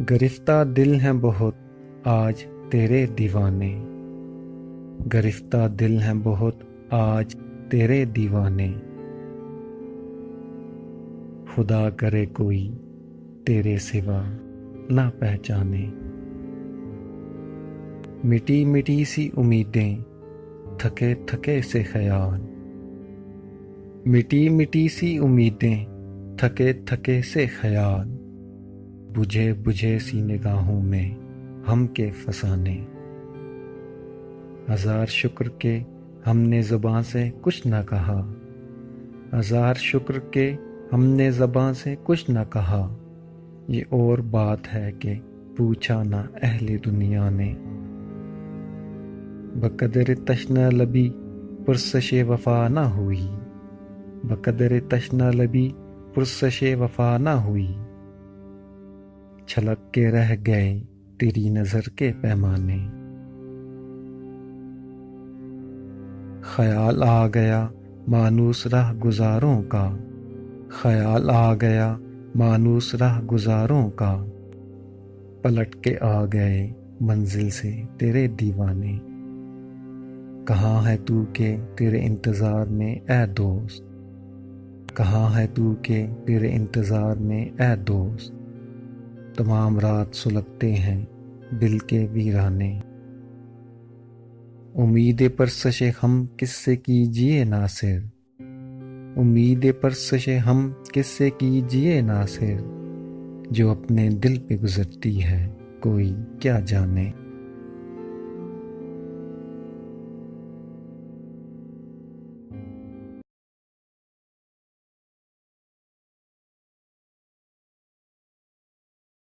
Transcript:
گرفتہ دل ہیں بہت آج تیرے دیوانے، گرفتہ دل ہیں بہت آج تیرے دیوانے، خدا کرے کوئی تیرے سوا نہ پہچانے۔ مٹی مٹی سی امیدیں، تھکے تھکے سے خیال، مٹی مٹی سی امیدیں، تھکے تھکے سے خیال، بجھے بجھے سی نگاہوں میں ہم کے فسانے۔ ہزار شکر کہ ہم نے زباں سے کچھ نہ کہا، ہزار شکر کہ ہم نے زباں سے کچھ نہ کہا، یہ اور بات ہے کہ پوچھا نہ اہل دنیا نے۔ بقدر تشنہ لبی پرسش وفا نہ ہوئی، بقدر تشنہ لبی پرسش وفا نہ ہوئی، چھلک کے رہ گئے تیری نظر کے پیمانے۔ خیال آ گیا مانوس رہ گزاروں کا، خیال آ گیا مانوس رہ گزاروں کا، پلٹ کے آ گئے منزل سے تیرے دیوانے۔ کہاں ہے تو کہ تیرے انتظار میں اے دوست، کہاں ہے تو کہ تیرے انتظار میں اے دوست، تمام رات سلگتے ہیں دل کے ویرانے۔ امید پرسش ہم کس سے کیجیے ناصر، امید پرسش ہم کس سے کیجیے ناصر، جو اپنے دل پہ گزرتی ہے کوئی کیا جانے۔